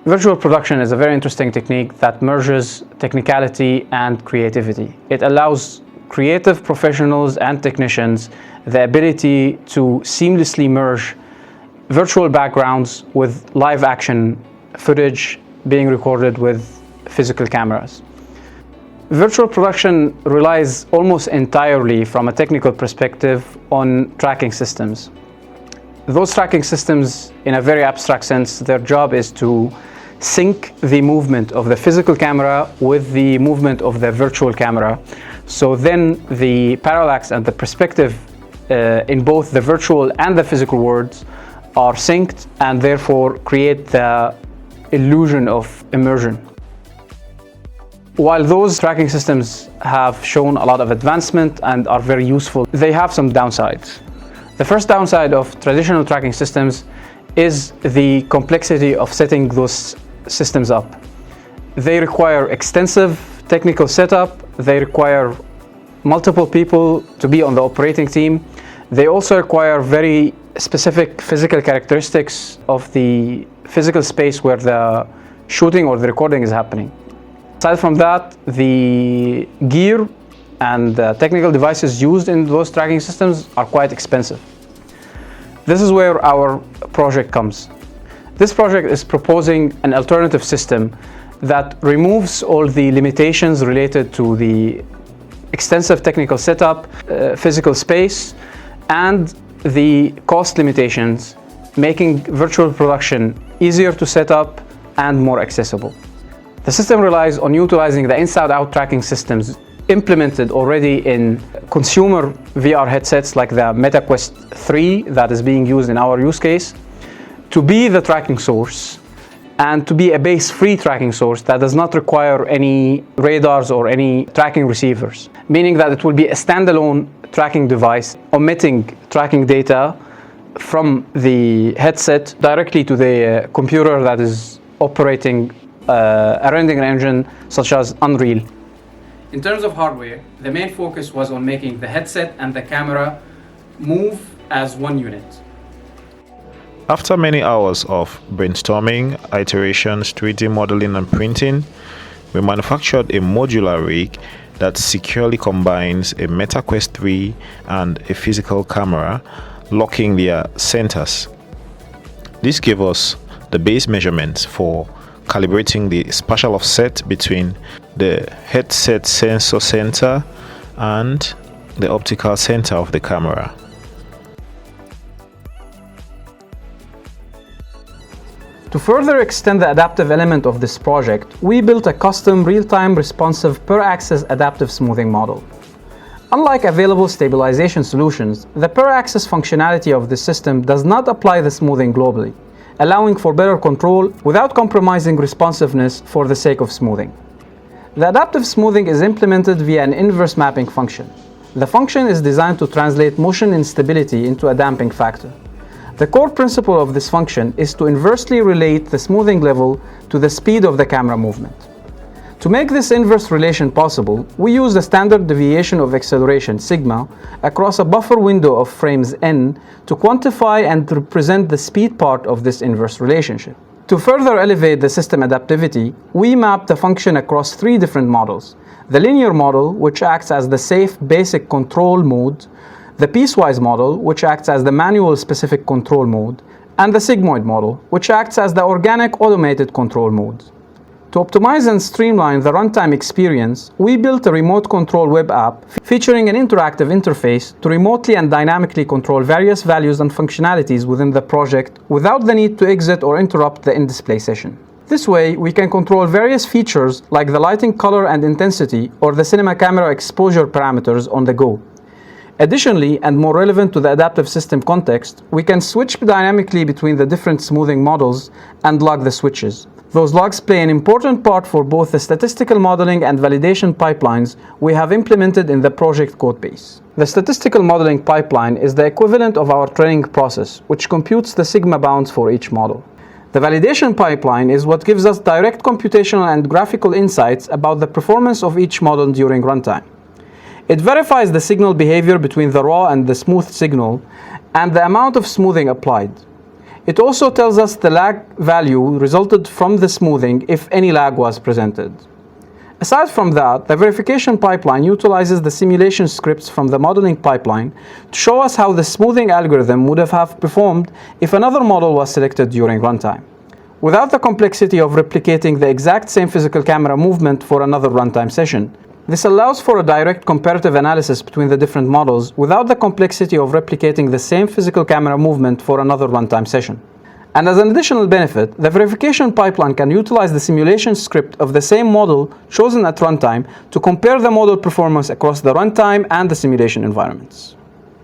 Virtual production is a very interesting technique that merges technicality and creativity. It allows creative professionals and technicians the ability to seamlessly merge virtual backgrounds with live action footage being recorded with physical cameras. Virtual production relies almost entirely, from a technical perspective, on tracking systems. Those tracking systems, in a very abstract sense, their job is to sync the movement of the physical camera with the movement of the virtual camera. So then the parallax and the perspective in both the virtual and the physical worlds are synced and therefore create the illusion of immersion. While those tracking systems have shown a lot of advancement and are very useful, they have some downsides. The first downside of traditional tracking systems is the complexity of setting those systems up. They require extensive technical setup. They require multiple people to be on the operating team. They also require very specific physical characteristics of the physical space where the shooting or the recording is happening. Aside from that, the gear and the technical devices used in those tracking systems are quite expensive. This is where our project comes. This project is proposing an alternative system that removes all the limitations related to the extensive technical setup, physical space, and the cost limitations, making virtual production easier to set up and more accessible. The system relies on utilizing the inside-out tracking systems implemented already in consumer VR headsets like the MetaQuest 3 that is being used in our use case, to be the tracking source and to be a base-free tracking source that does not require any radars or any tracking receivers, meaning that it will be a standalone tracking device, omitting tracking data from the headset directly to the computer that is operating a rendering engine such as Unreal. In terms of hardware, the main focus was on making the headset and the camera move as one unit. After many hours of brainstorming, iterations, 3D modeling and printing, we manufactured a modular rig that securely combines a MetaQuest 3 and a physical camera, locking their centers. This gave us the base measurements for calibrating the spatial offset between the headset sensor center and the optical center of the camera. To further extend the adaptive element of this project, we built a custom real-time responsive per-axis adaptive smoothing model. Unlike available stabilization solutions, the per-axis functionality of this system does not apply the smoothing globally, allowing for better control without compromising responsiveness for the sake of smoothing. The adaptive smoothing is implemented via an inverse mapping function. The function is designed to translate motion instability into a damping factor. The core principle of this function is to inversely relate the smoothing level to the speed of the camera movement. To make this inverse relation possible, we use the standard deviation of acceleration, sigma, across a buffer window of frames n to quantify and represent the speed part of this inverse relationship. To further elevate the system adaptivity, we map the function across three different models: the linear model, which acts as the safe basic control mode, the piecewise model, which acts as the manual specific control mode, and the sigmoid model, which acts as the organic automated control mode. To optimize and streamline the runtime experience, we built a remote control web app featuring an interactive interface to remotely and dynamically control various values and functionalities within the project without the need to exit or interrupt the in-display session. This way, we can control various features like the lighting color and intensity or the cinema camera exposure parameters on the go. Additionally, and more relevant to the adaptive system context, we can switch dynamically between the different smoothing models and log the switches. Those logs play an important part for both the statistical modeling and validation pipelines we have implemented in the project codebase. The statistical modeling pipeline is the equivalent of our training process, which computes the sigma bounds for each model. The validation pipeline is what gives us direct computational and graphical insights about the performance of each model during runtime. It verifies the signal behavior between the raw and the smooth signal and the amount of smoothing applied. It also tells us the lag value resulted from the smoothing if any lag was presented. Aside from that, the verification pipeline utilizes the simulation scripts from the modeling pipeline to show us how the smoothing algorithm would have performed if another model was selected during runtime, without the complexity of replicating the exact same physical camera movement for another runtime session. This allows for a direct comparative analysis between the different models without the complexity of replicating the same physical camera movement for another runtime session. And as an additional benefit, the verification pipeline can utilize the simulation script of the same model chosen at runtime to compare the model performance across the runtime and the simulation environments.